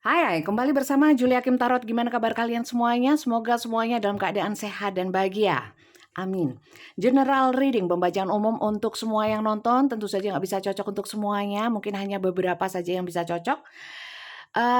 Hai, kembali bersama Julia Kim Tarot. Gimana kabar kalian semuanya? Semoga semuanya dalam keadaan sehat dan bahagia. Amin. General reading, pembacaan umum untuk semua yang nonton. Tentu saja nggak bisa cocok untuk semuanya. Mungkin hanya beberapa saja yang bisa cocok.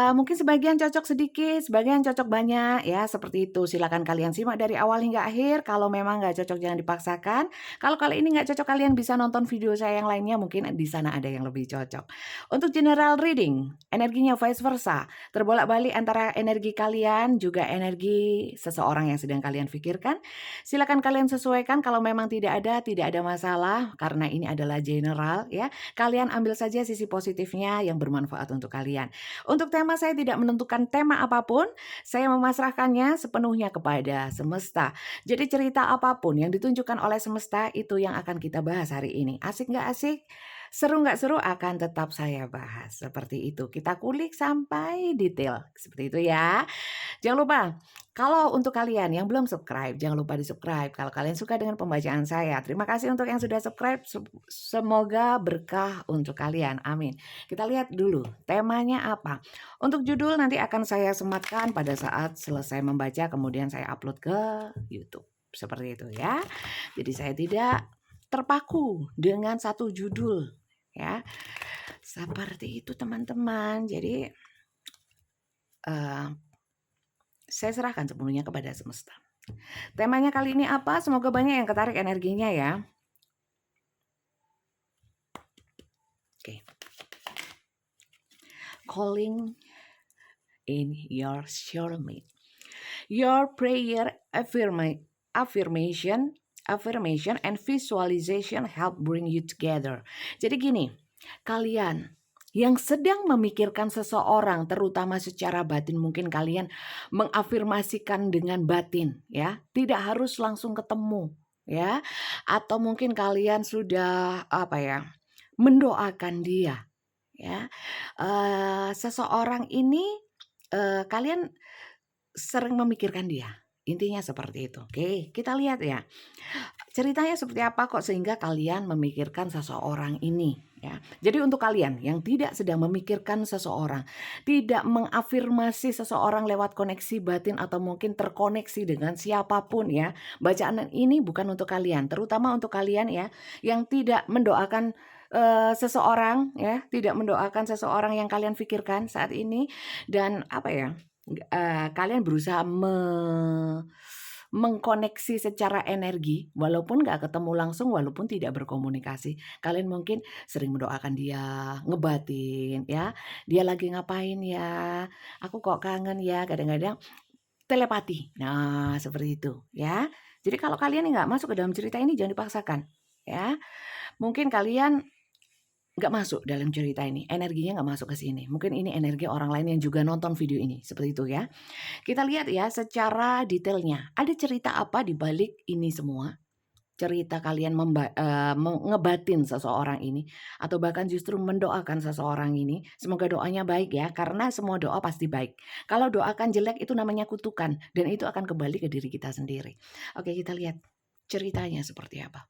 Mungkin sebagian cocok sedikit, sebagian cocok banyak ya, seperti itu. Silakan kalian simak dari awal hingga akhir. Kalau memang nggak cocok jangan dipaksakan. Kalau kali ini nggak cocok, kalian bisa nonton video saya yang lainnya. Mungkin di sana ada yang lebih cocok. Untuk general reading, energinya vice versa. Terbolak-balik antara energi kalian juga energi seseorang yang sedang kalian pikirkan. Silakan kalian sesuaikan. Kalau memang tidak ada masalah karena ini adalah general ya. Kalian ambil saja sisi positifnya yang bermanfaat untuk kalian. Untuk tema saya tidak menentukan tema apapun, saya memasrahkannya sepenuhnya kepada semesta. Jadi cerita apapun yang ditunjukkan oleh semesta itu yang akan kita bahas hari ini. Asik nggak asik? Seru nggak seru akan tetap saya bahas. Seperti itu. Kita kulik sampai detail. Seperti itu ya. Jangan lupa, kalau untuk kalian yang belum subscribe, jangan lupa di-subscribe. Kalau kalian suka dengan pembacaan saya, terima kasih untuk yang sudah subscribe. Semoga berkah untuk kalian. Amin. Kita lihat dulu temanya apa. Untuk judul nanti akan saya sematkan pada saat selesai membaca, kemudian saya upload ke YouTube. Seperti itu ya. Jadi saya tidak terpaku dengan satu judul ya. Seperti itu teman-teman. Jadi saya serahkan sepenuhnya kepada semesta. Temanya kali ini apa? Semoga banyak yang ketarik energinya ya. Oke. Calling in your soulmate. Your prayer, affirmation and visualization help bring you together. Jadi gini, kalian yang sedang memikirkan seseorang, terutama secara batin, mungkin kalian mengafirmasikan dengan batin ya, tidak harus langsung ketemu ya, atau mungkin kalian sudah mendoakan dia ya. Seseorang ini kalian sering memikirkan dia. Intinya seperti itu. Oke, kita lihat ya. Ceritanya seperti apa kok sehingga kalian memikirkan seseorang ini ya. Jadi untuk kalian yang tidak sedang memikirkan seseorang, tidak mengafirmasi seseorang lewat koneksi batin atau mungkin terkoneksi dengan siapapun ya. Bacaan ini bukan untuk kalian, terutama untuk kalian ya yang tidak mendoakan seseorang ya, tidak mendoakan seseorang yang kalian pikirkan saat ini dan kalian berusaha mengkoneksi secara energi walaupun nggak ketemu langsung, walaupun tidak berkomunikasi. Kalian mungkin sering mendoakan dia, ngebatin ya, dia lagi ngapain ya, aku kok kangen ya, kadang-kadang telepati. Nah seperti itu ya. Jadi kalau kalian nggak masuk ke dalam cerita ini jangan dipaksakan ya. Mungkin kalian nggak masuk dalam cerita ini, energinya nggak masuk ke sini. Mungkin ini energi orang lain yang juga nonton video ini, seperti itu ya. Kita lihat ya secara detailnya, ada cerita apa di balik ini semua? Cerita kalian ngebatin seseorang ini, atau bahkan justru mendoakan seseorang ini. Semoga doanya baik ya, karena semua doa pasti baik. Kalau doakan jelek itu namanya kutukan, dan itu akan kembali ke diri kita sendiri. Oke, kita lihat ceritanya seperti apa.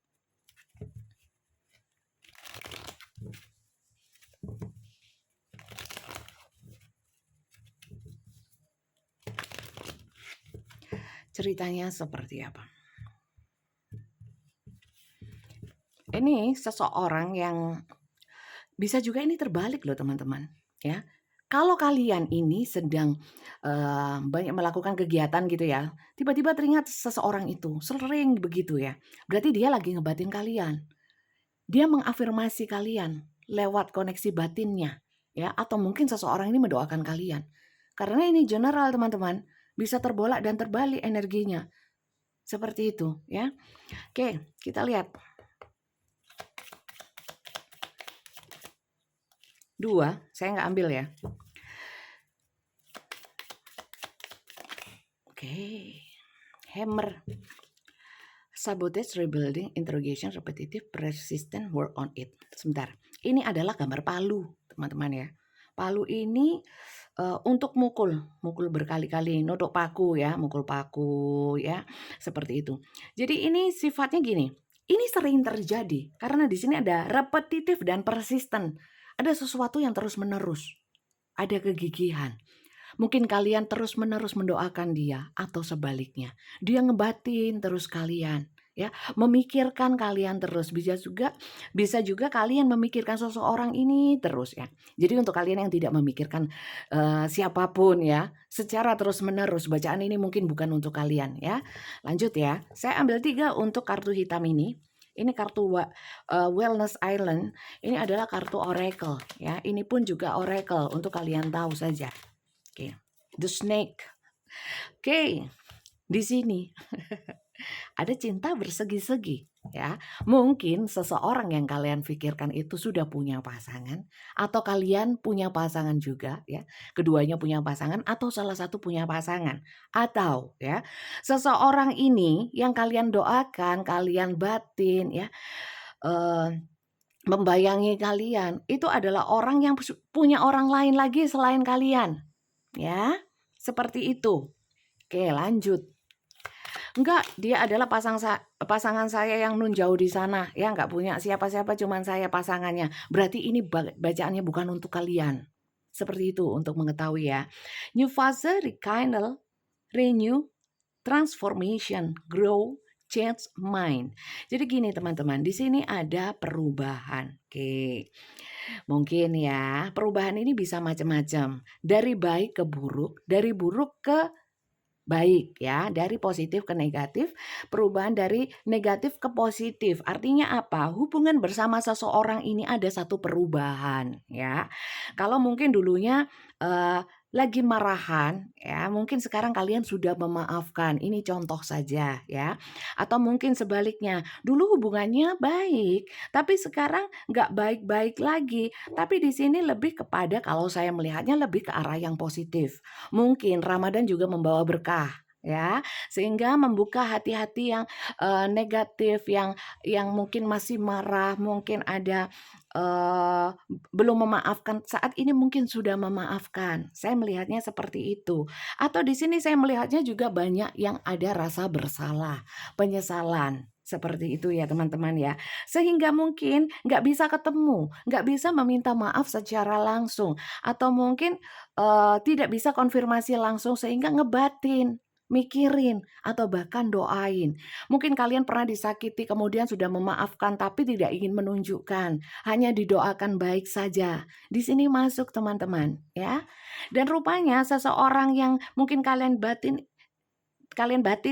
Ceritanya seperti apa? Ini seseorang yang bisa juga ini terbalik loh teman-teman ya. Kalau kalian ini sedang banyak melakukan kegiatan gitu ya, tiba-tiba teringat seseorang itu, sering begitu ya. Berarti dia lagi ngebatin kalian. Dia mengafirmasi kalian lewat koneksi batinnya ya, atau mungkin seseorang ini mendoakan kalian. Karena ini general teman-teman, bisa terbolak dan terbalik energinya. Seperti itu ya. Oke, kita lihat. 2, saya nggak ambil ya. Oke. Hammer. Sabotage, rebuilding, interrogation, repetitive, persistent, work on it. Sebentar. Ini adalah gambar palu, teman-teman ya. Palu ini untuk mukul berkali-kali, nodok paku ya, mukul paku ya, seperti itu. Jadi ini sifatnya gini. Ini sering terjadi karena di sini ada repetitif dan persisten. Ada sesuatu yang terus-menerus. Ada kegigihan. Mungkin kalian terus-menerus mendoakan dia atau sebaliknya. Dia ngebatin terus kalian, ya, memikirkan kalian terus. Bisa juga kalian memikirkan seseorang ini terus ya. Jadi untuk kalian yang tidak memikirkan siapapun ya, secara terus-menerus, bacaan ini mungkin bukan untuk kalian ya. Lanjut ya. Saya ambil 3 untuk kartu hitam ini. Ini kartu Wellness Island. Ini adalah kartu oracle ya. Ini pun juga oracle untuk kalian tahu saja. Oke. The Snake. Oke. Di sini ada cinta bersegi-segi ya. Mungkin seseorang yang kalian pikirkan itu sudah punya pasangan atau kalian punya pasangan juga ya. Keduanya punya pasangan atau salah satu punya pasangan. Atau ya, seseorang ini yang kalian doakan, kalian batin ya, membayangi kalian, itu adalah orang yang punya orang lain lagi selain kalian. Ya, seperti itu. Oke, lanjut. Enggak, dia adalah pasangan saya yang nun jauh di sana. Ya, enggak punya siapa-siapa, cuman saya pasangannya. Berarti ini bacaannya bukan untuk kalian. Seperti itu untuk mengetahui ya. New fase, rekindle, renew, transformation, grow, change mind. Jadi gini teman-teman, di sini ada perubahan. Oke. Mungkin ya, perubahan ini bisa macam-macam. Dari baik ke buruk, dari buruk ke baik ya, dari positif ke negatif, perubahan dari negatif ke positif. Artinya apa? Hubungan bersama seseorang ini ada satu perubahan ya. Kalau mungkin dulunya lagi marahan ya, mungkin sekarang kalian sudah memaafkan. Ini contoh saja ya. Atau mungkin sebaliknya, dulu hubungannya baik, tapi sekarang nggak baik-baik lagi. Tapi di sini lebih kepada, kalau saya melihatnya lebih ke arah yang positif. Mungkin Ramadan juga membawa berkah ya, sehingga membuka hati-hati yang negatif, yang mungkin masih marah, mungkin ada belum memaafkan, saat ini mungkin sudah memaafkan. Saya melihatnya seperti itu. Atau di sini saya melihatnya juga banyak yang ada rasa bersalah, penyesalan. Seperti itu ya teman-teman ya. Sehingga mungkin nggak bisa ketemu, nggak bisa meminta maaf secara langsung. Atau mungkin tidak bisa konfirmasi langsung sehingga ngebatin, mikirin, atau bahkan doain. Mungkin kalian pernah disakiti kemudian sudah memaafkan tapi tidak ingin menunjukkan, hanya didoakan baik saja. Di sini masuk teman-teman ya. Dan rupanya seseorang yang mungkin kalian batin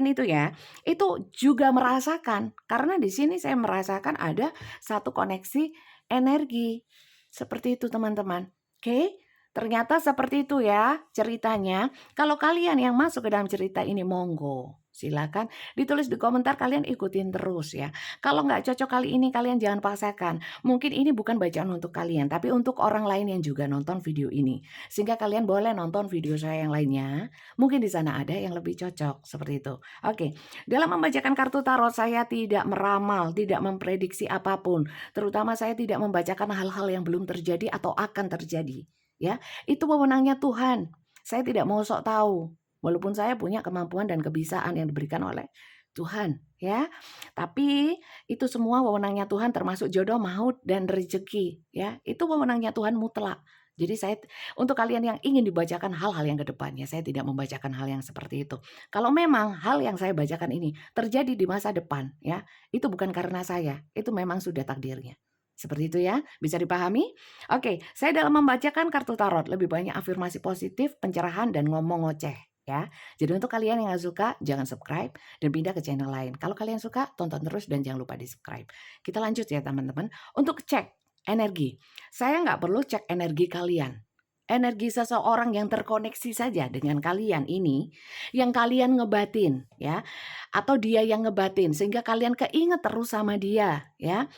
itu ya, itu juga merasakan, karena di sini saya merasakan ada satu koneksi energi. Seperti itu teman-teman. Oke? Ternyata seperti itu ya ceritanya. Kalau kalian yang masuk ke dalam cerita ini, monggo silakan ditulis di komentar, kalian ikutin terus ya. Kalau nggak cocok kali ini, kalian jangan paksakan. Mungkin ini bukan bacaan untuk kalian, tapi untuk orang lain yang juga nonton video ini. Sehingga kalian boleh nonton video saya yang lainnya. Mungkin di sana ada yang lebih cocok, seperti itu. Oke, dalam membacakan kartu tarot saya tidak meramal, tidak memprediksi apapun. Terutama saya tidak membacakan hal-hal yang belum terjadi atau akan terjadi. Ya, itu wewenangnya Tuhan. Saya tidak mau sok tahu, walaupun saya punya kemampuan dan kebiasaan yang diberikan oleh Tuhan, ya. Tapi itu semua wewenangnya Tuhan, termasuk jodoh, maut, dan rezeki, ya. Itu wewenangnya Tuhan mutlak. Jadi saya, untuk kalian yang ingin dibacakan hal-hal yang ke depannya, saya tidak membacakan hal yang seperti itu. Kalau memang hal yang saya bacakan ini terjadi di masa depan, ya, itu bukan karena saya, itu memang sudah takdirnya. Seperti itu ya, bisa dipahami? Oke, saya dalam membacakan kartu tarot lebih banyak afirmasi positif, pencerahan, dan ngomong ngoceh ya. Jadi untuk kalian yang gak suka, jangan subscribe dan pindah ke channel lain. Kalau kalian suka, tonton terus dan jangan lupa di subscribe. Kita lanjut ya teman-teman. Untuk cek energi, saya nggak perlu cek energi kalian. Energi seseorang yang terkoneksi saja dengan kalian ini, yang kalian ngebatin ya, atau dia yang ngebatin sehingga kalian keinget terus sama dia ya.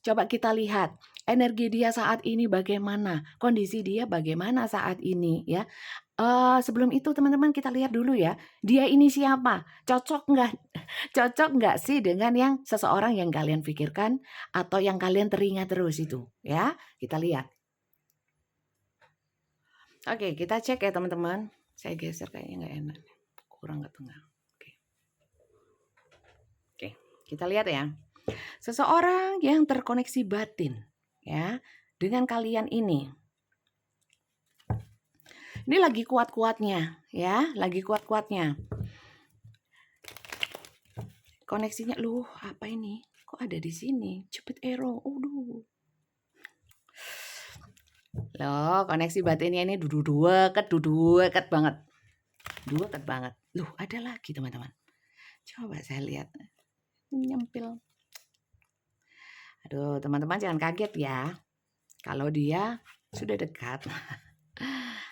Coba kita lihat energi dia saat ini bagaimana, kondisi dia bagaimana saat ini ya. Sebelum itu teman-teman kita lihat dulu ya, dia ini siapa? Cocok nggak sih dengan yang seseorang yang kalian pikirkan atau yang kalian teringat terus itu ya. Kita lihat. Oke, kita cek ya teman-teman. Saya geser kayaknya nggak enak, kurang ke tengah. Oke, kita lihat ya. Seseorang yang terkoneksi batin ya dengan kalian ini. Ini lagi kuat-kuatnya, ya, lagi kuat-kuatnya. Koneksinya, apa ini? Kok ada di sini? Cepet error. Loh, koneksi batinnya ini dudueket banget. Dueket banget. Ada lagi, teman-teman. Coba saya lihat. Nyempil. Aduh, teman-teman jangan kaget ya. Kalau dia sudah dekat.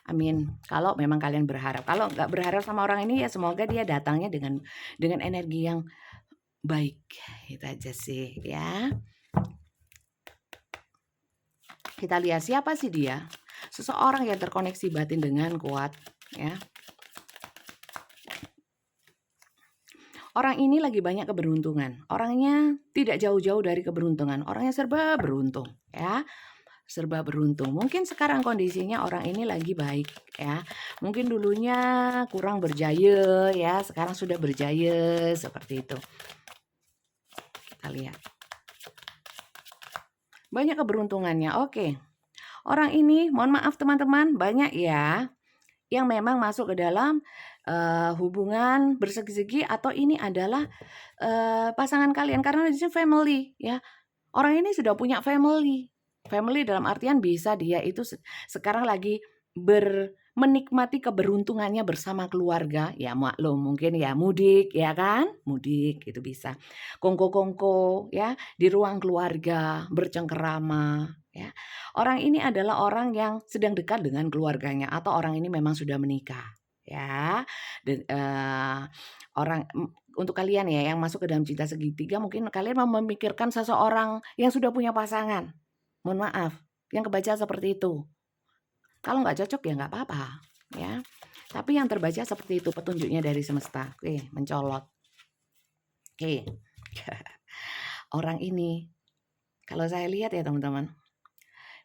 Amin. Kalau memang kalian berharap. Kalau nggak berharap sama orang ini, ya semoga dia datangnya dengan energi yang baik. Itu aja sih ya. Kita lihat siapa sih dia. Seseorang yang terkoneksi batin dengan kuat ya. Orang ini lagi banyak keberuntungan. Orangnya tidak jauh-jauh dari keberuntungan. Orangnya serba beruntung ya. Serba beruntung. Mungkin sekarang kondisinya orang ini lagi baik ya. Mungkin dulunya kurang berjaya ya, sekarang sudah berjaya seperti itu. Kita lihat. Banyak keberuntungannya. Oke. Orang ini, mohon maaf teman-teman, banyak ya yang memang masuk ke dalam hubungan bersegi-segi, atau ini adalah pasangan kalian karena di sini family ya. Orang ini sudah punya family. Family dalam artian bisa dia itu sekarang lagi menikmati keberuntungannya bersama keluarga. Ya maklum mungkin ya mudik ya kan? Mudik itu bisa. Kongko-kongko ya di ruang keluarga, bercengkerama ya. Orang ini adalah orang yang sedang dekat dengan keluarganya, atau orang ini memang sudah menikah ya. Dan orang untuk kalian ya yang masuk ke dalam cinta segitiga, mungkin kalian memikirkan seseorang yang sudah punya pasangan. Mohon maaf, yang kebaca seperti itu. Kalau nggak cocok ya nggak apa-apa ya. Tapi yang terbaca seperti itu petunjuknya dari semesta. Oke, mencolot. Oke. Orang ini, kalau saya lihat ya teman-teman,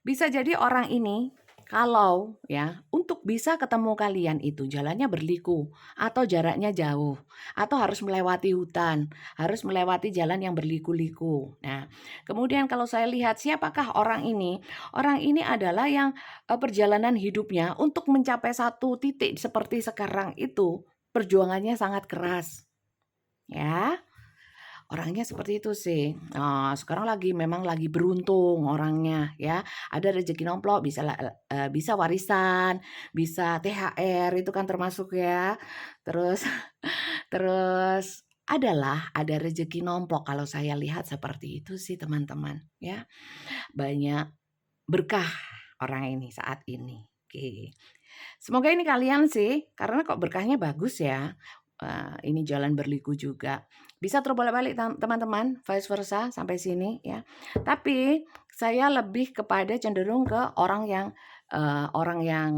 bisa jadi orang ini kalau ya untuk bisa ketemu kalian itu jalannya berliku atau jaraknya jauh atau harus melewati hutan, harus melewati jalan yang berliku-liku. Nah, kemudian kalau saya lihat siapakah orang ini? Orang ini adalah yang perjalanan hidupnya untuk mencapai satu titik seperti sekarang itu perjuangannya sangat keras. Ya. Orangnya seperti itu sih. Sekarang memang lagi beruntung orangnya ya. Ada rezeki nomplok, bisa warisan, bisa THR itu kan termasuk ya. Terus terus ada rezeki nomplok kalau saya lihat seperti itu sih teman-teman ya. Banyak berkah orang ini saat ini. Oke. Semoga ini kalian sih, karena kok berkahnya bagus ya. Ini jalan berliku juga. Bisa terbolak-balik teman-teman, vice versa sampai sini ya. Tapi saya lebih kepada cenderung ke orang yang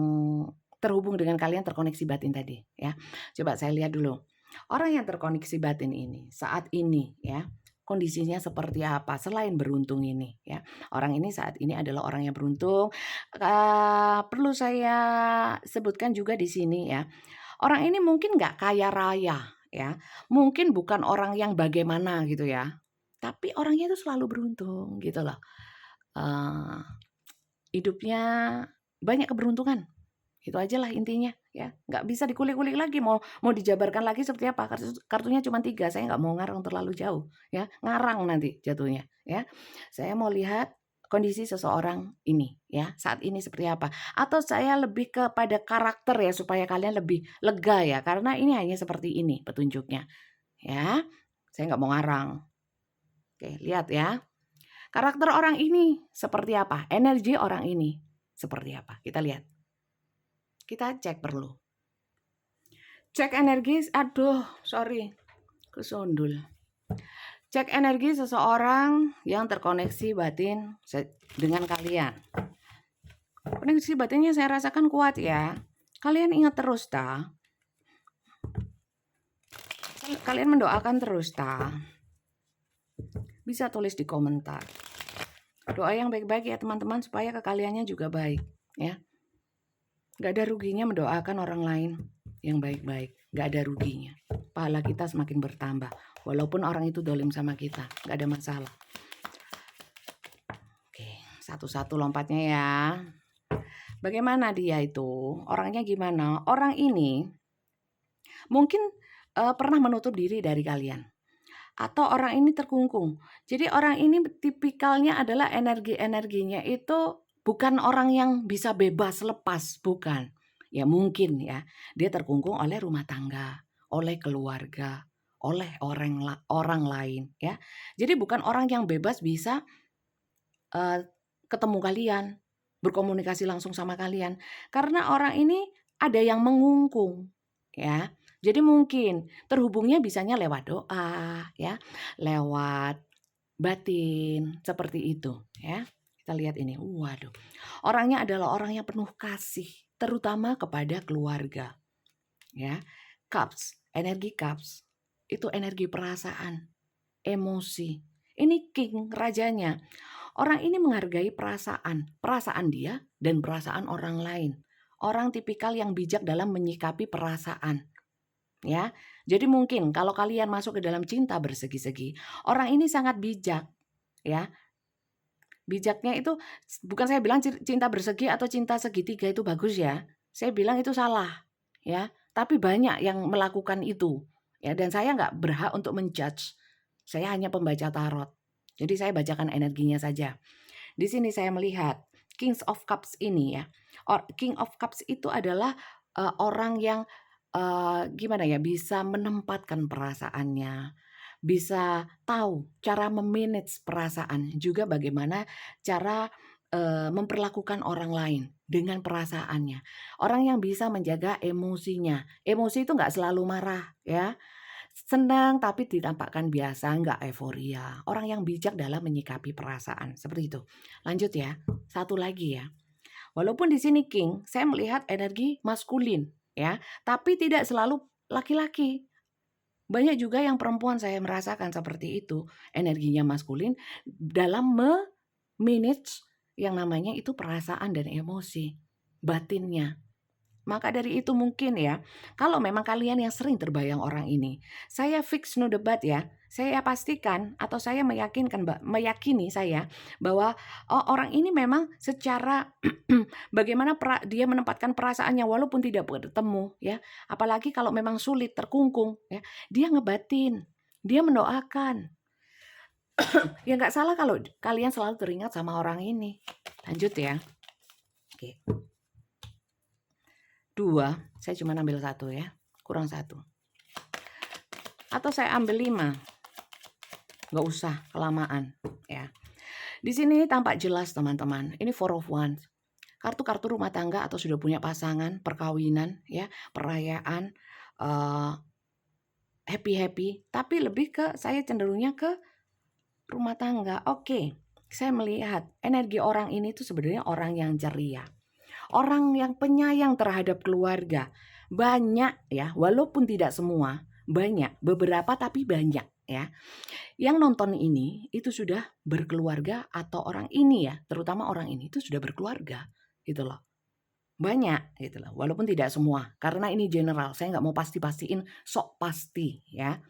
terhubung dengan kalian, terkoneksi batin tadi ya. Coba saya lihat dulu. Orang yang terkoneksi batin ini saat ini ya, kondisinya seperti apa selain beruntung ini ya. Orang ini saat ini adalah orang yang beruntung. Perlu saya sebutkan juga di sini ya. Orang ini mungkin nggak kaya raya ya, mungkin bukan orang yang bagaimana gitu ya, tapi orangnya itu selalu beruntung gitu loh. Hidupnya banyak keberuntungan, itu aja lah intinya ya. Nggak bisa dikulik-kulik lagi, mau dijabarkan lagi seperti apa, kartunya cuma 3, saya nggak mau ngarang terlalu jauh ya, ngarang nanti jatuhnya ya. Saya mau lihat kondisi seseorang ini ya, saat ini seperti apa. Atau saya lebih kepada karakter ya, supaya kalian lebih lega ya, karena ini hanya seperti ini petunjuknya ya. Saya nggak mau ngarang. Oke, lihat ya. Karakter orang ini seperti apa? Energi orang ini seperti apa? Kita lihat. Kita cek perlu. Cek energi, sorry, kesundul. Cek energi seseorang yang terkoneksi batin dengan kalian. Koneksi batinnya saya rasakan kuat ya. Kalian ingat terus ta. Kalian mendoakan terus ta. Bisa tulis di komentar. Doa yang baik-baik ya teman-teman, supaya ke kaliannya juga baik ya. Gak ada ruginya mendoakan orang lain yang baik-baik. Gak ada ruginya. Pahala kita semakin bertambah. Walaupun orang itu dolim sama kita. Gak ada masalah. Oke, satu-satu lompatnya ya. Bagaimana dia itu? Orangnya gimana? Orang ini mungkin pernah menutup diri dari kalian, atau orang ini terkungkung. Jadi orang ini tipikalnya adalah energi-energinya itu bukan orang yang bisa bebas lepas, bukan. Ya mungkin ya, dia terkungkung oleh rumah tangga, oleh keluarga, oleh orang lain ya. Jadi bukan orang yang bebas bisa ketemu kalian, berkomunikasi langsung sama kalian. Karena orang ini ada yang mengungkung ya. Jadi mungkin terhubungnya bisanya lewat doa ya, lewat batin seperti itu ya. Kita lihat ini. Waduh. Orangnya adalah orang yang penuh kasih, terutama kepada keluarga ya. Cups, energi cups itu energi perasaan, emosi. Ini king rajanya. Orang ini menghargai perasaan dia dan perasaan orang lain. Orang tipikal yang bijak dalam menyikapi perasaan. Ya, jadi mungkin kalau kalian masuk ke dalam cinta bersegi-segi, orang ini sangat bijak, ya. Bijaknya itu bukan saya bilang cinta bersegi atau cinta segitiga itu bagus ya. Saya bilang itu salah, ya. Tapi banyak yang melakukan itu, ya. Dan saya nggak berhak untuk menjudge. Saya hanya pembaca tarot. Jadi saya bacakan energinya saja. Di sini saya melihat Kings of Cups ini ya. King of Cups itu adalah orang yang gimana ya, bisa menempatkan perasaannya, bisa tahu cara memanage perasaan, juga bagaimana cara memperlakukan orang lain dengan perasaannya. Orang yang bisa menjaga emosinya. Emosi itu nggak selalu marah ya. Senang tapi ditampakkan biasa, nggak euforia. Orang yang bijak dalam menyikapi perasaan, seperti itu. Lanjut ya, satu lagi ya. Walaupun di sini king, saya melihat energi maskulin ya, tapi tidak selalu laki-laki. Banyak juga yang perempuan saya merasakan seperti itu, energinya maskulin dalam manage yang namanya itu perasaan dan emosi, batinnya. Maka dari itu mungkin ya, kalau memang kalian yang sering terbayang orang ini, saya fix no debat ya. Saya pastikan atau saya meyakini saya bahwa orang ini memang secara bagaimana dia menempatkan perasaannya walaupun tidak bertemu ya. Apalagi kalau memang sulit terkungkung ya, dia ngebatin, dia mendoakan. Ya nggak salah kalau kalian selalu teringat sama orang ini. Lanjut ya. Oke. 2, saya cuma ambil 1 ya, kurang 1. Atau saya ambil 5, nggak usah kelamaan ya. Di sini tampak jelas teman-teman, ini 4 of Wands. Kartu-kartu rumah tangga atau sudah punya pasangan, perkawinan ya, perayaan, happy-happy, tapi lebih ke saya cenderungnya ke rumah tangga. Oke, saya melihat energi orang ini tuh sebenarnya orang yang ceria. Orang yang penyayang terhadap keluarga. Banyak ya, walaupun tidak semua, banyak, beberapa tapi banyak ya. Yang nonton ini itu sudah berkeluarga atau orang ini ya, terutama orang ini itu sudah berkeluarga gitu loh. Banyak gitu loh, walaupun tidak semua. Karena ini general, saya nggak mau pasti-pastiin, sok pasti ya.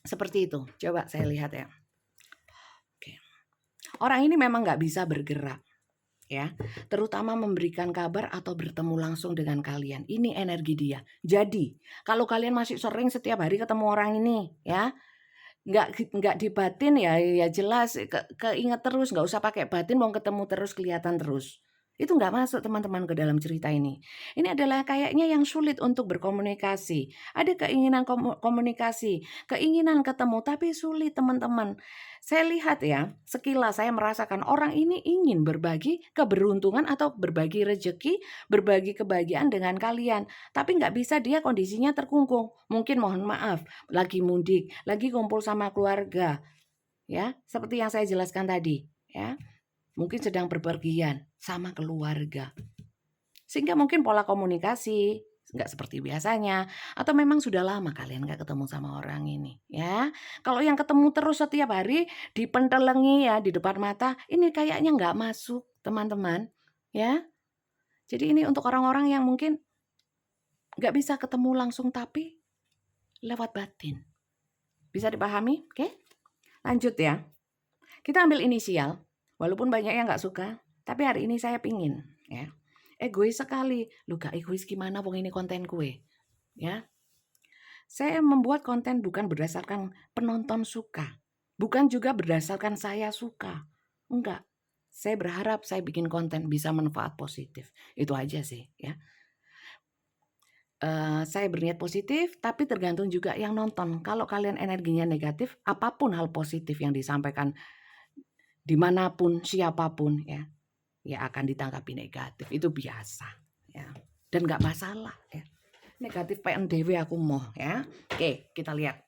Seperti itu, coba saya lihat ya. Oke. Orang ini memang nggak bisa bergerak. Ya, terutama memberikan kabar atau bertemu langsung dengan kalian. Ini energi dia. Jadi, kalau kalian masih sering setiap hari ketemu orang ini, ya, nggak dibatin ya jelas keinget terus, nggak usah pakai batin, mau ketemu terus kelihatan terus. Itu nggak masuk teman-teman ke dalam cerita ini. Ini adalah kayaknya yang sulit untuk berkomunikasi. Ada keinginan komunikasi, keinginan ketemu, tapi sulit teman-teman. Saya lihat ya, sekilas saya merasakan orang ini ingin berbagi keberuntungan atau berbagi rezeki, berbagi kebahagiaan dengan kalian. Tapi nggak bisa, dia kondisinya terkungkung. Mungkin mohon maaf, lagi mudik, lagi kumpul sama keluarga. Ya, seperti yang saya jelaskan tadi. Ya, mungkin sedang berpergian sama keluarga. Sehingga mungkin pola komunikasi nggak seperti biasanya, atau memang sudah lama kalian nggak ketemu sama orang ini ya. Kalau yang ketemu terus setiap hari dipentelengi ya di depan mata, ini kayaknya nggak masuk teman-teman ya. Jadi ini untuk orang-orang yang mungkin nggak bisa ketemu langsung tapi lewat batin. Bisa dipahami? Oke, lanjut ya. Kita ambil inisial, walaupun banyak yang nggak suka. Tapi hari ini saya pingin, ya. Egois sekali. Lu gak egois gimana wong ini konten kue, ya. Saya membuat konten bukan berdasarkan penonton suka, bukan juga berdasarkan saya suka. Enggak. Saya berharap saya bikin konten bisa manfaat positif. Itu aja sih, ya. Saya berniat positif, tapi tergantung juga yang nonton. Kalau kalian energinya negatif, apapun hal positif yang disampaikan dimanapun, siapapun, ya akan ditanggapi negatif. Itu biasa, ya. Dan nggak masalah, ya. Negatif PNDW aku mau, ya. Oke, kita lihat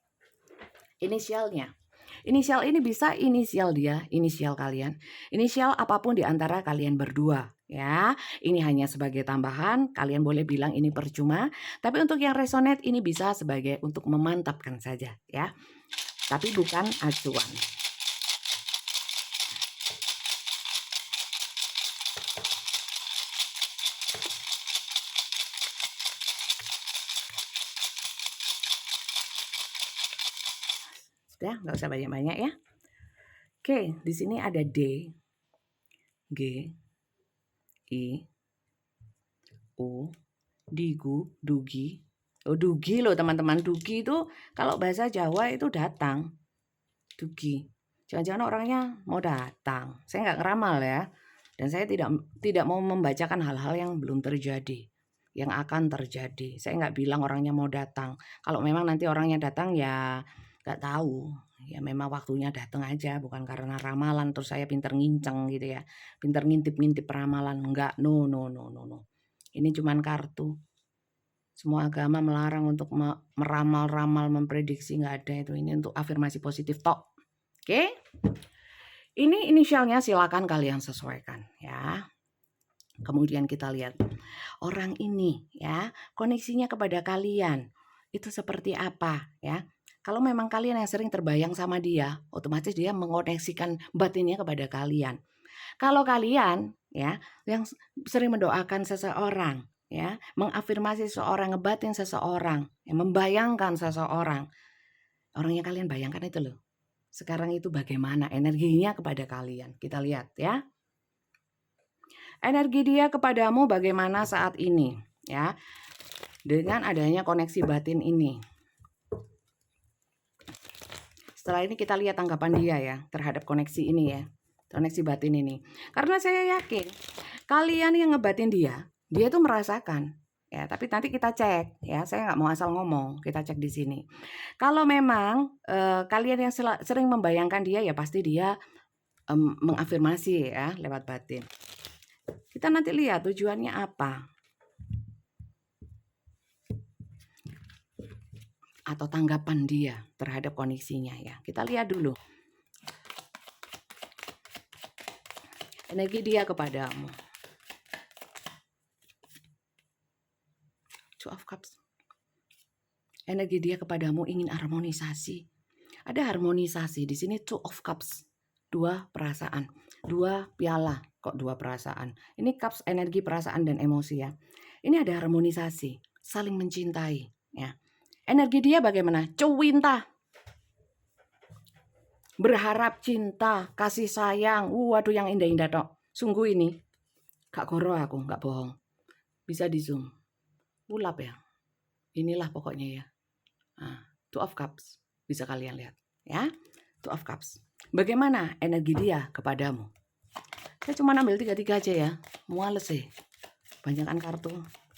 inisialnya. Inisial ini bisa inisial dia, inisial kalian, inisial apapun di antara kalian berdua, ya. Ini hanya sebagai tambahan, kalian boleh bilang ini percuma, tapi untuk yang resonate ini bisa sebagai untuk memantapkan saja, ya. Tapi bukan acuan. Sudah, nggak usah banyak-banyak ya. Oke, di sini ada D, G, I, U, Digu, Dugi. Oh, Dugi loh teman-teman. Dugi itu kalau bahasa Jawa itu datang. Dugi. Jangan-jangan orangnya mau datang. Saya nggak ngeramal ya. Dan saya tidak mau membacakan hal-hal yang belum terjadi, yang akan terjadi. Saya nggak bilang orangnya mau datang. Kalau memang nanti orangnya datang ya nggak tahu. Ya memang waktunya datang aja, bukan karena ramalan terus saya pinter nginceng gitu ya. Pinter ngintip-ngintip ramalan. Enggak, no. Ini cuman kartu. Semua agama melarang untuk meramal-ramal, memprediksi, nggak ada itu. Ini untuk afirmasi positif tok. Oke? Ini inisialnya silakan kalian sesuaikan ya. Kemudian kita lihat orang ini ya, koneksinya kepada kalian itu seperti apa ya. Kalau memang kalian yang sering terbayang sama dia, otomatis dia mengoneksikan batinnya kepada kalian. Kalau kalian ya yang sering mendoakan seseorang ya, mengafirmasi seseorang, ngebatin seseorang, ya, membayangkan seseorang, orang yang kalian bayangkan itu loh. Sekarang itu bagaimana energinya kepada kalian? Kita lihat ya. Energi dia kepadamu bagaimana saat ini ya. Dengan adanya koneksi batin ini. Setelah ini kita lihat tanggapan dia ya terhadap koneksi ini ya. Koneksi batin ini. Karena saya yakin kalian yang ngebatin dia tuh merasakan. Ya, tapi nanti kita cek ya. Saya nggak mau asal ngomong. Kita cek di sini. Kalau memang kalian yang sering membayangkan dia ya pasti dia mengafirmasi ya lewat batin. Kita nanti lihat tujuannya apa. Atau tanggapan dia terhadap koneksinya ya. Kita lihat dulu. Energi dia kepadamu. Two of Cups. Energi dia kepadamu ingin harmonisasi. Ada harmonisasi di sini. Two of Cups. 2 perasaan. 2 piala. Kok 2 perasaan? Ini cups energi perasaan dan emosi ya. Ini ada harmonisasi. Saling mencintai ya. Energi dia bagaimana? Cuwinta. Berharap cinta, kasih sayang. Waduh yang indah-indah tok. Sungguh ini. Gak goro aku, gak bohong. Bisa di zoom. Ulap ya. Inilah pokoknya ya. Nah, Two of Cups. Bisa kalian lihat ya. Two of Cups. Bagaimana energi dia kepadamu? Saya cuma ambil 3 aja ya. Males sih. Banyakan kartu.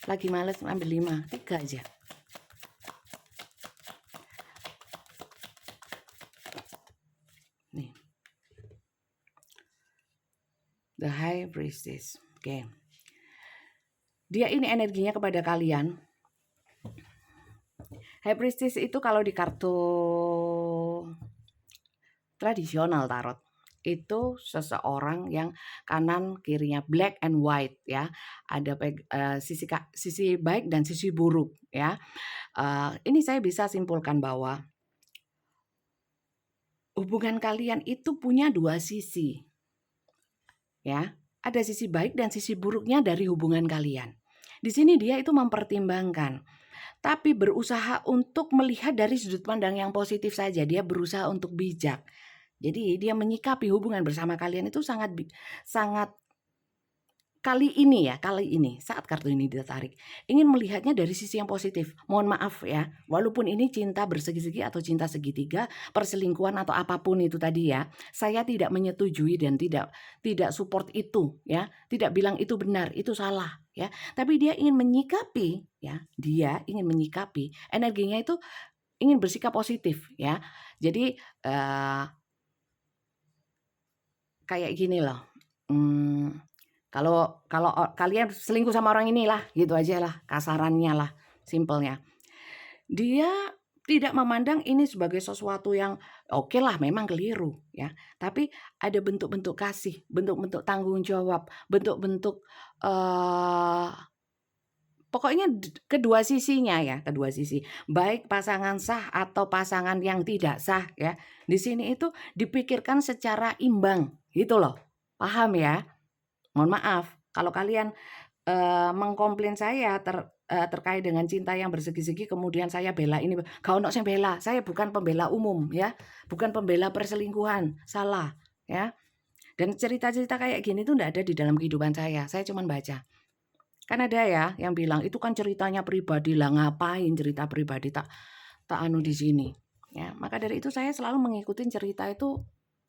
Lagi males ambil 5. 3 aja. Nih. The High Priestess. Oke. Dia ini energinya kepada kalian. High Priestess itu kalau di kartu tradisional tarot itu seseorang yang kanan kirinya black and white ya, ada sisi baik dan sisi buruk ya. Ini saya bisa simpulkan bahwa hubungan kalian itu punya 2 sisi ya, ada sisi baik dan sisi buruknya dari hubungan kalian. Di sini dia itu mempertimbangkan, tapi berusaha untuk melihat dari sudut pandang yang positif saja. Dia berusaha untuk bijak. Jadi dia menyikapi hubungan bersama kalian itu sangat kali ini saat kartu ini ditarik, ingin melihatnya dari sisi yang positif. Mohon maaf ya, walaupun ini cinta bersegi-segi atau cinta segitiga, perselingkuhan atau apapun itu tadi ya, saya tidak menyetujui dan tidak support itu ya, tidak bilang itu benar, itu salah ya. Tapi dia ingin menyikapi ya, energinya itu ingin bersikap positif ya. Jadi kayak gini loh. Kalau kalian selingkuh sama orang inilah, gitu aja lah, kasarannya lah, simpelnya. Dia tidak memandang ini sebagai sesuatu yang oke lah, memang keliru ya. Tapi ada bentuk-bentuk kasih, bentuk-bentuk tanggung jawab, bentuk-bentuk pokoknya kedua sisinya ya, kedua sisi. Baik pasangan sah atau pasangan yang tidak sah ya. Di sini itu dipikirkan secara imbang, gitu loh. Paham ya? Mohon maaf kalau kalian mengkomplain saya terkait dengan cinta yang bersegi-segi, kemudian saya bela ini. Gak ono sing bela, saya bukan pembela umum ya, bukan pembela perselingkuhan, salah ya. Dan cerita-cerita kayak gini tuh enggak ada di dalam kehidupan saya cuma baca. Kan ada ya yang bilang itu kan ceritanya pribadi lah, ngapain cerita pribadi tak anu di sini ya. Maka dari itu saya selalu mengikuti cerita itu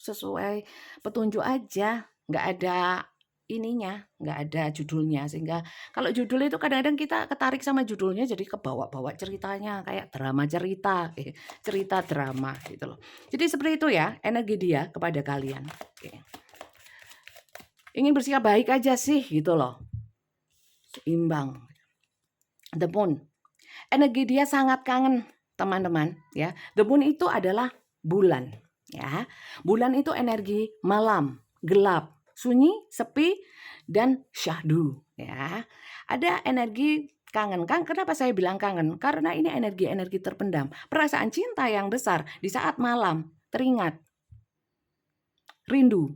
sesuai petunjuk aja, nggak ada ininya, nggak ada judulnya. Sehingga kalau judul itu kadang-kadang kita ketarik sama judulnya, jadi kebawa-bawa ceritanya kayak drama cerita drama gitu loh. Jadi seperti itu ya energi dia kepada kalian. Ingin bersikap baik aja sih gitu loh, seimbang. The Moon, energi dia sangat kangen teman-teman ya. The Moon itu adalah bulan ya. Bulan itu energi malam, gelap, sunyi, sepi, dan syahdu ya. Ada energi kangen. Kenapa saya bilang kangen? Karena ini energi-energi terpendam. Perasaan cinta yang besar di saat malam teringat, rindu.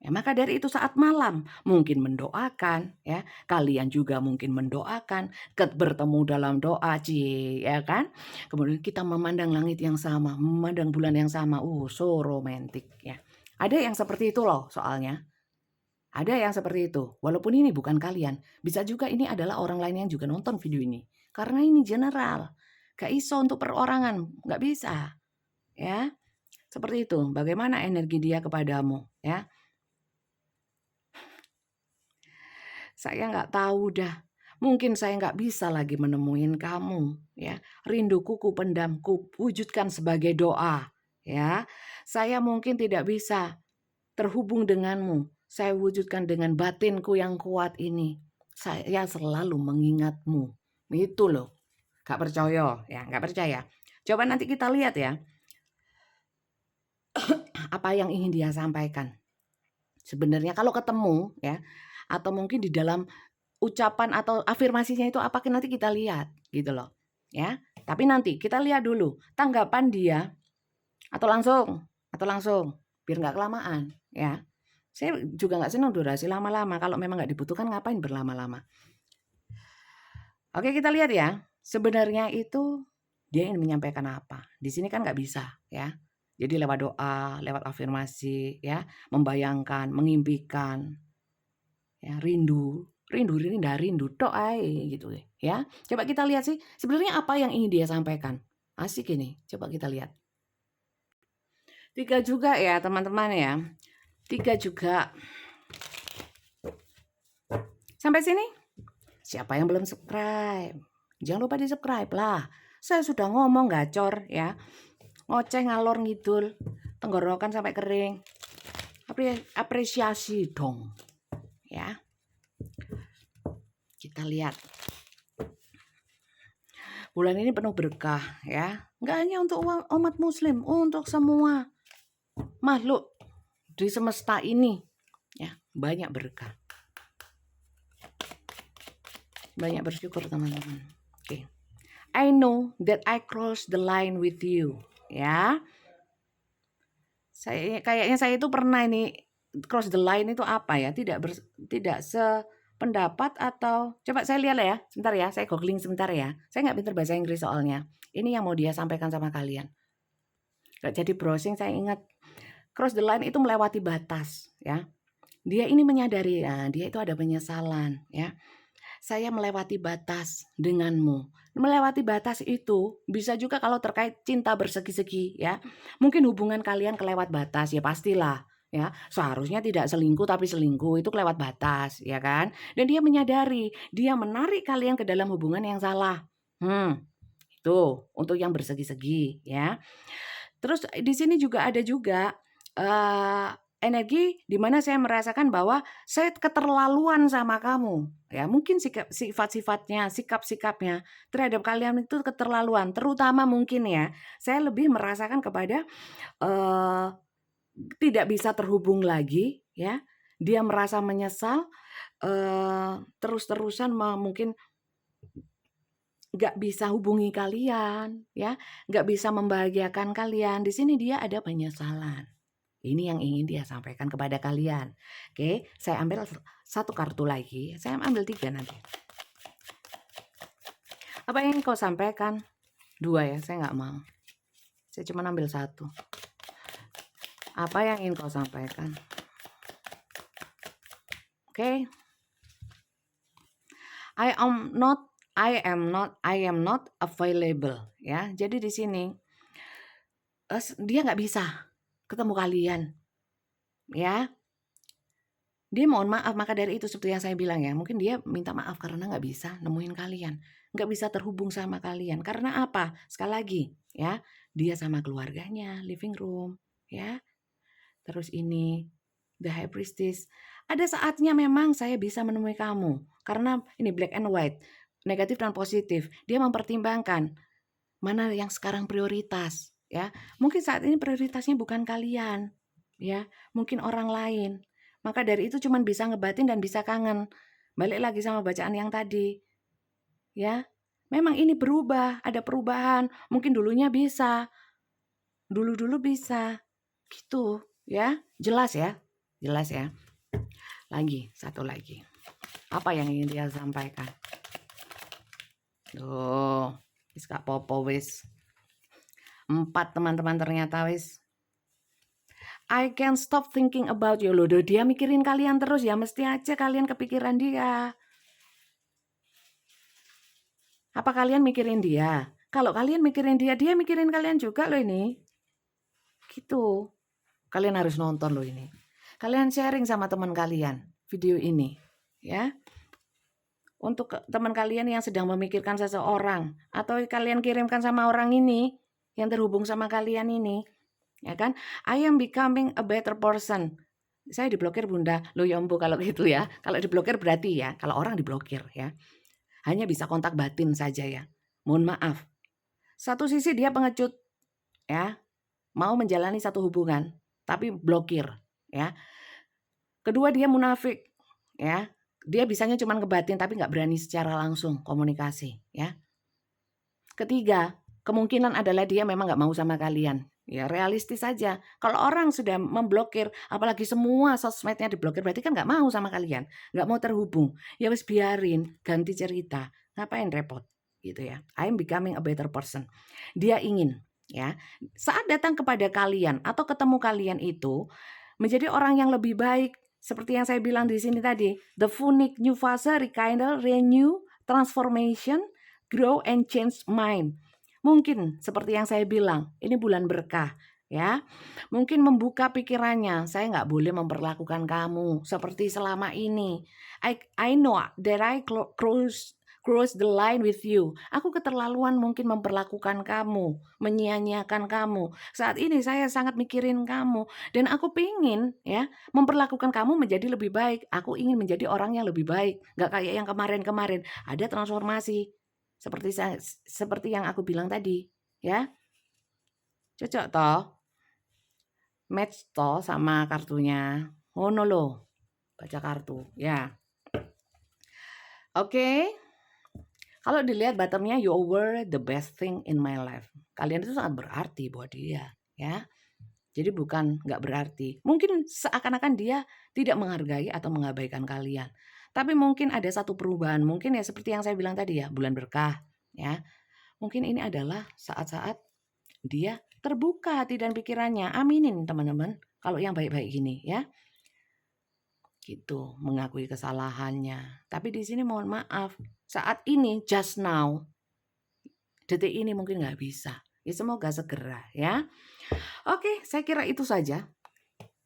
Ya, maka dari itu saat malam mungkin mendoakan ya, kalian juga mungkin mendoakan, bertemu dalam doa ya kan. Kemudian kita memandang langit yang sama, memandang bulan yang sama. So romantis ya. Ada yang seperti itu loh soalnya. Ada yang seperti itu. Walaupun ini bukan kalian, bisa juga ini adalah orang lain yang juga nonton video ini. Karena ini general. Gak iso untuk perorangan, gak bisa. Ya. Seperti itu. Bagaimana energi dia kepadamu ya? Saya nggak tahu dah. Mungkin saya nggak bisa lagi menemuin kamu, ya. Rinduku kupendam, wujudkan sebagai doa, ya. Saya mungkin tidak bisa terhubung denganmu. Saya wujudkan dengan batinku yang kuat ini. Saya selalu mengingatmu. Itu loh. Gak percaya, ya, nggak percaya. Coba nanti kita lihat ya. Apa yang ingin dia sampaikan. Sebenarnya kalau ketemu, ya, atau mungkin di dalam ucapan atau afirmasinya itu apa, nanti kita lihat gitu loh ya. Tapi nanti kita lihat dulu tanggapan dia atau langsung biar nggak kelamaan ya. Saya juga nggak senang durasi lama-lama. Kalau memang nggak dibutuhkan ngapain berlama-lama. Oke, kita lihat ya. Sebenarnya itu dia ingin menyampaikan apa. Di sini kan nggak bisa ya. Jadi lewat doa, lewat afirmasi ya, membayangkan, mengimpikan ya, rindu tok ae gitu ya. Coba kita lihat sih sebenarnya apa yang ingin dia sampaikan. Asik ini, coba kita lihat. 3 juga ya teman-teman ya. 3 juga. Sampai sini? Siapa yang belum subscribe? Jangan lupa di subscribe lah. Saya sudah ngomong gacor ya. Ngoceh ngalor ngidul, tenggorokan sampai kering. Apresiasi dong. Ya. Kita lihat. Bulan ini penuh berkah ya. Enggak hanya untuk umat muslim, untuk semua makhluk di semesta ini ya, banyak berkah. Banyak bersyukur teman-teman. Oke. I know that I crossed the line with you ya. Kayaknya saya itu pernah ini cross the line itu apa ya? Tidak sependapat atau coba saya lihat ya, sebentar ya, saya googling sebentar ya. Saya nggak pintar bahasa Inggris soalnya. Ini yang mau dia sampaikan sama kalian. Gak jadi browsing, saya ingat cross the line itu melewati batas ya. Dia ini menyadari, dia itu ada penyesalan ya. Saya melewati batas denganmu. Melewati batas itu bisa juga kalau terkait cinta bersegi-segi ya. Mungkin hubungan kalian kelewat batas ya pastilah ya. Seharusnya tidak selingkuh tapi selingkuh itu kelewat batas ya kan. Dan dia menyadari dia menarik kalian ke dalam hubungan yang salah. Itu untuk yang bersegi-segi ya. Terus di sini juga ada juga energi di mana saya merasakan bahwa saya keterlaluan sama kamu. Ya, mungkin sifat-sifatnya, sikap-sikapnya terhadap kalian itu keterlaluan. Terutama mungkin ya, saya lebih merasakan kepada tidak bisa terhubung lagi ya. Dia merasa menyesal terus-terusan mungkin nggak bisa hubungi kalian ya, nggak bisa membahagiakan kalian. Di sini dia ada penyesalan. Ini yang ingin dia sampaikan kepada kalian. Oke, saya ambil satu kartu lagi. Saya ambil 3 nanti. Apa yang ingin kau sampaikan? 2 ya, saya nggak mau. Saya cuma ambil 1. Apa yang ingin kau sampaikan? Oke. I am not available ya. Jadi di sini dia nggak bisa ketemu kalian ya. Dia mohon maaf, maka dari itu seperti yang saya bilang ya, mungkin dia minta maaf karena nggak bisa nemuin kalian, nggak bisa terhubung sama kalian. Karena apa? Sekali lagi ya, dia sama keluarganya, living room ya. Terus ini the high priestess. Ada saatnya memang saya bisa menemui kamu karena ini black and white, negatif dan positif. Dia mempertimbangkan mana yang sekarang prioritas ya. Mungkin saat ini prioritasnya bukan kalian ya, mungkin orang lain. Maka dari itu cuman bisa ngebatin dan bisa kangen. Balik lagi sama bacaan yang tadi. Ya. Memang ini berubah, ada perubahan. Mungkin dulunya bisa. Dulu-dulu bisa. Gitu, ya. Jelas ya? Jelas ya. Lagi, satu lagi. Apa yang ingin dia sampaikan? Tuh, wis Kak Popo wis. 4 teman-teman ternyata wis. I can't stop thinking about you. Loh, dia mikirin kalian terus ya. Mesti aja kalian kepikiran dia. Apa kalian mikirin dia? Kalau kalian mikirin dia, dia mikirin kalian juga loh ini. Gitu. Kalian harus nonton loh ini. Kalian sharing sama teman kalian video ini. Ya. Untuk teman kalian yang sedang memikirkan seseorang. Atau kalian kirimkan sama orang ini. Yang terhubung sama kalian ini. Ya kan? I am becoming a better person. Saya diblokir bunda. Loh ya ampun kalau gitu ya. Kalau diblokir berarti ya. Kalau orang diblokir ya. Hanya bisa kontak batin saja ya. Mohon maaf. Satu sisi dia pengecut ya. Mau menjalani satu hubungan. Tapi blokir ya. Kedua dia munafik ya. Dia bisanya cuma ngebatin tapi nggak berani secara langsung komunikasi ya. Ketiga, kemungkinan adalah dia memang nggak mau sama kalian. Ya realistis saja. Kalau orang sudah memblokir, apalagi semua sosmednya diblokir, berarti kan nggak mau sama kalian, nggak mau terhubung. Ya wis biarin, ganti cerita. Ngapain repot, gitu ya. I'm becoming a better person. Dia ingin, ya, saat datang kepada kalian atau ketemu kalian itu menjadi orang yang lebih baik. Seperti yang saya bilang di sini tadi, the unique new fase, rekindle, renew, transformation, grow and change mind. Mungkin seperti yang saya bilang, ini bulan berkah ya. Mungkin membuka pikirannya, saya nggak boleh memperlakukan kamu seperti selama ini. I know that I cross the line with you. Aku keterlaluan mungkin memperlakukan kamu, menyia-nyiakan kamu. Saat ini saya sangat mikirin kamu dan aku pingin ya memperlakukan kamu menjadi lebih baik. Aku ingin menjadi orang yang lebih baik, nggak kayak yang kemarin-kemarin. Ada transformasi. Seperti yang aku bilang tadi, ya. Cocok toh? Match toh sama kartunya. Oh no lo. Baca kartu, ya. Oke. Kalau dilihat bottomnya, you were the best thing in my life. Kalian itu sangat berarti buat dia, ya. Jadi bukan nggak berarti. Mungkin seakan-akan dia tidak menghargai atau mengabaikan kalian. Tapi mungkin ada satu perubahan. Mungkin ya seperti yang saya bilang tadi ya, bulan berkah, ya. Mungkin ini adalah saat-saat dia terbuka hati dan pikirannya. Aminin teman-teman kalau yang baik-baik gini ya. gitu, mengakui kesalahannya. Tapi di sini mohon maaf, saat ini, just now, detik ini mungkin nggak bisa. Ya semoga segera ya. Oke, saya kira itu saja.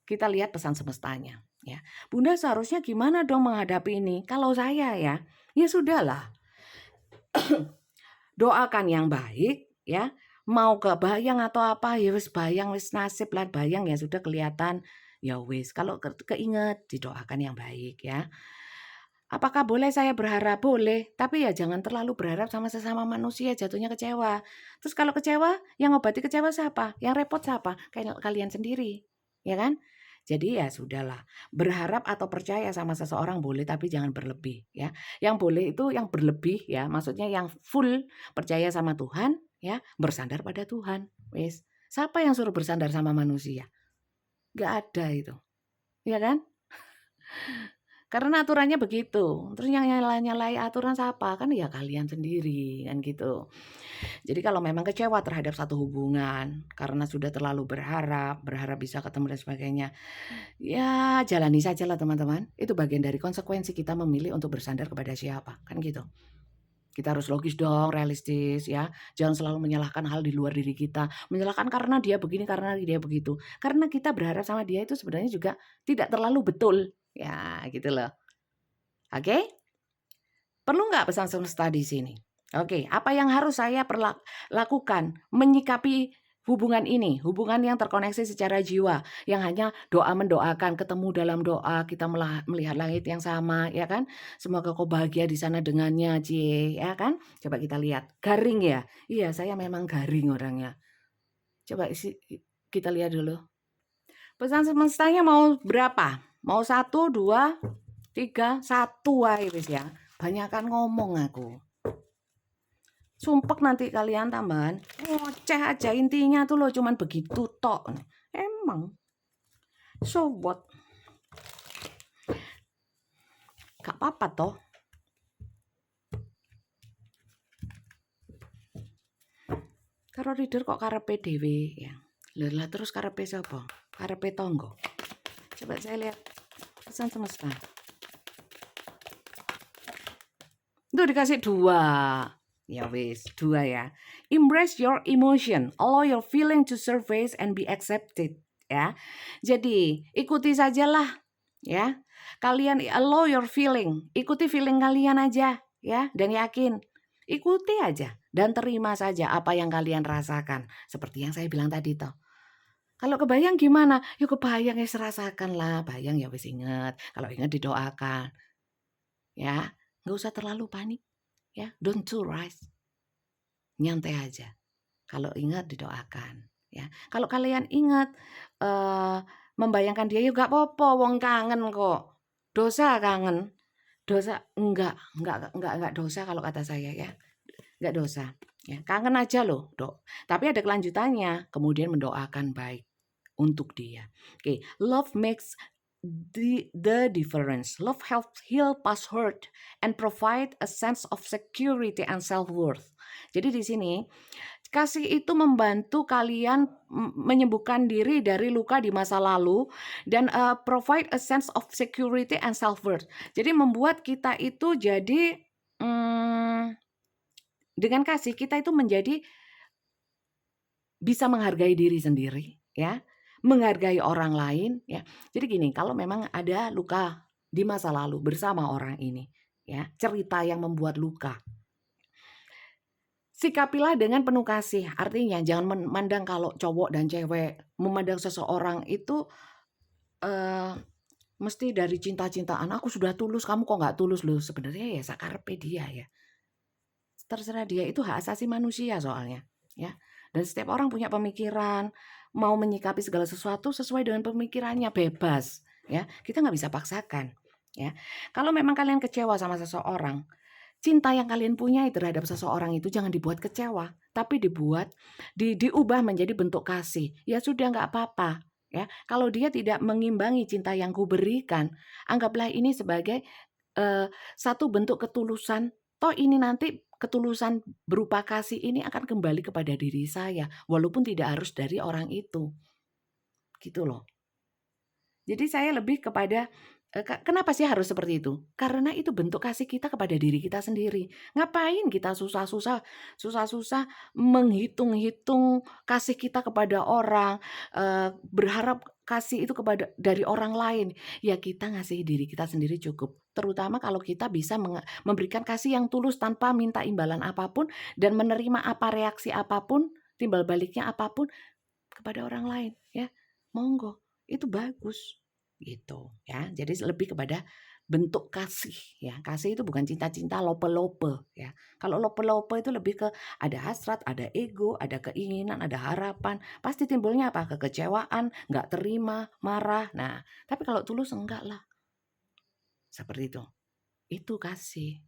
Kita lihat pesan semestanya. Ya, Bunda seharusnya gimana dong menghadapi ini? Kalau saya ya sudahlah. Doakan yang baik ya. Mau ke bayang atau apa ya wis bayang, wis nasib lah bayang ya sudah kelihatan ya wis. Kalau keinget didoakan yang baik ya. Apakah boleh saya berharap? Boleh, tapi ya jangan terlalu berharap sama sesama manusia, jatuhnya kecewa. Terus kalau kecewa, yang ngobati kecewa siapa? Yang repot siapa? Kayak kalian sendiri, ya kan? Jadi ya sudahlah, berharap atau percaya sama seseorang boleh, tapi jangan berlebih ya. Yang boleh itu yang berlebih ya, maksudnya yang full percaya sama Tuhan ya, bersandar pada Tuhan. Wes, siapa yang suruh bersandar sama manusia? Gak ada itu, ya kan? Karena aturannya begitu. Terus yang nyalai aturan siapa? Kan ya kalian sendiri kan gitu. Jadi kalau memang kecewa terhadap satu hubungan karena sudah terlalu berharap bisa ketemu dan sebagainya, ya jalani sajalah teman-teman. Itu bagian dari konsekuensi kita memilih untuk bersandar kepada siapa, kan gitu. Kita harus logis dong, realistis ya. Jangan selalu menyalahkan hal di luar diri kita. Menyalahkan karena dia begini, karena dia begitu. Karena kita berharap sama dia itu sebenarnya juga tidak terlalu betul. Ya, gitu loh. Oke? Perlu nggak pesan semesta di sini? Oke, apa yang harus saya lakukan menyikapi hubungan ini, hubungan yang terkoneksi secara jiwa, yang hanya doa mendoakan, ketemu dalam doa, kita melihat langit yang sama, ya kan? Semoga kau bahagia di sana dengannya, cie, ya kan? Coba kita lihat, garing ya? Iya, saya memang garing orangnya. Coba kita lihat dulu. Pesan semestanya mau berapa? Mau 1, 2, 3, 1 aja wis ya. Banyakan ngomong aku. Sumpek nanti kalian tambahan. Ngoceh aja intinya tuh loh cuman begitu tok. Emang. So what? Gak apa-apa toh. Karo reader kok karepe dhewe ya. Lah terus karepe sapa? Karepe tonggo. Coba saya lihat pesan semesta. Itu dikasih 2. Ya wis, 2 ya. Embrace your emotion, allow your feeling to surface and be accepted, ya. Jadi, ikuti sajalah, ya. Kalian allow your feeling, ikuti feeling kalian aja, ya, dan yakin. Ikuti aja dan terima saja apa yang kalian rasakan, seperti yang saya bilang tadi toh. Kalau kebayang gimana? Yuk kebayang ya serasakan lah, bayang ya wis inget. Kalau inget didoakan. Ya, nggak usah terlalu panik. Ya, don't too rise. Nyantai aja. Kalau ingat didoakan, ya. Kalau kalian ingat membayangkan dia ya gak apa-apa, wong kangen kok. Dosa kangen. Dosa enggak dosa kalau kata saya ya. Enggak dosa. Ya, kangen aja loh, Dok. Tapi ada kelanjutannya, kemudian mendoakan baik untuk dia. Oke, love makes the difference. Love helps heal past hurt and provide a sense of security and self-worth. Jadi di sini kasih itu membantu kalian menyembuhkan diri dari luka di masa lalu dan provide a sense of security and self-worth. Jadi membuat kita itu jadi dengan kasih kita itu menjadi bisa menghargai diri sendiri ya. Menghargai orang lain ya. Jadi gini, kalau memang ada luka di masa lalu bersama orang ini ya, cerita yang membuat luka. Sikapilah dengan penuh kasih. Artinya jangan memandang kalau cowok dan cewek memandang seseorang itu mesti dari cinta-cintaan. Aku sudah tulus, kamu kok nggak tulus loh. Sebenarnya ya sakarpe dia ya. Terserah dia, itu hak asasi manusia soalnya ya. Dan setiap orang punya pemikiran, mau menyikapi segala sesuatu sesuai dengan pemikirannya, bebas ya. Kita nggak bisa paksakan ya. Kalau memang kalian kecewa sama seseorang, cinta yang kalian punya terhadap seseorang itu jangan dibuat kecewa, tapi diubah menjadi bentuk kasih. Ya sudah nggak apa-apa ya. Kalau dia tidak mengimbangi cinta yang kuberikan, anggaplah ini sebagai satu bentuk ketulusan. Toh ini nanti ketulusan berupa kasih ini akan kembali kepada diri saya, walaupun tidak harus dari orang itu. Gitu loh. Jadi saya lebih kepada Kenapa sih harus seperti itu? Karena itu bentuk kasih kita kepada diri kita sendiri. Ngapain kita susah-susah menghitung-hitung kasih kita kepada orang, berharap kasih itu dari orang lain. Ya kita ngasihi diri kita sendiri cukup. Terutama kalau kita bisa memberikan kasih yang tulus tanpa minta imbalan apapun dan menerima apa reaksi apapun, timbal baliknya apapun kepada orang lain, ya. Monggo, itu bagus gitu ya. Jadi lebih kepada bentuk kasih ya. Kasih itu bukan cinta-cinta lope-lope ya. Kalau lope-lope itu lebih ke ada hasrat, ada ego, ada keinginan, ada harapan. Pasti timbulnya apa? Kekecewaan, nggak terima, marah. Nah, tapi kalau tulus enggak lah. Seperti itu. Itu kasih.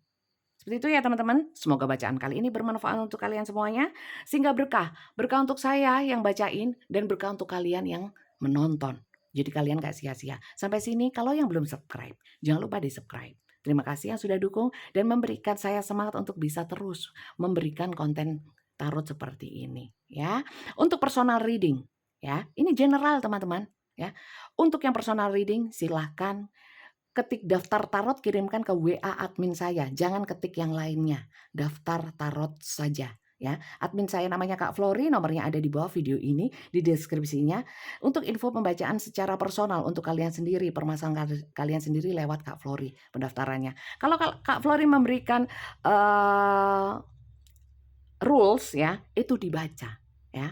Seperti itu ya teman-teman. Semoga bacaan kali ini bermanfaat untuk kalian semuanya. Sehingga berkah. Berkah untuk saya yang bacain dan berkah untuk kalian yang menonton. Jadi kalian gak sia-sia. Sampai sini kalau yang belum subscribe, jangan lupa di subscribe. Terima kasih yang sudah dukung dan memberikan saya semangat untuk bisa terus memberikan konten tarot seperti ini ya. Untuk personal reading ya. Ini general teman-teman ya. Untuk yang personal reading silahkan ketik daftar tarot, kirimkan ke WA admin saya. Jangan ketik yang lainnya. Daftar tarot saja. Ya, admin saya namanya Kak Flori, nomornya ada di bawah video ini, di deskripsinya. Untuk info pembacaan secara personal untuk kalian sendiri, permasalahan kalian sendiri lewat Kak Flori pendaftarannya. Kalau Kak Flori memberikan rules ya, itu dibaca ya,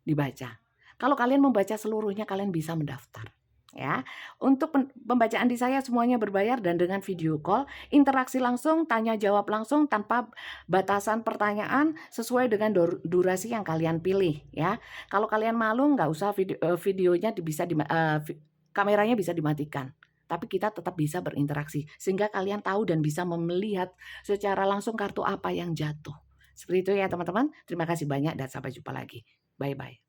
dibaca. Kalau kalian membaca seluruhnya, kalian bisa mendaftar. Ya, untuk pembacaan di saya semuanya berbayar dan dengan video call, interaksi langsung, tanya jawab langsung tanpa batasan pertanyaan sesuai dengan durasi yang kalian pilih ya. Kalau kalian malu nggak usah videonya kameranya bisa dimatikan. Tapi kita tetap bisa berinteraksi sehingga kalian tahu dan bisa melihat secara langsung kartu apa yang jatuh. Seperti itu ya teman-teman. Terima kasih banyak dan sampai jumpa lagi. Bye-bye.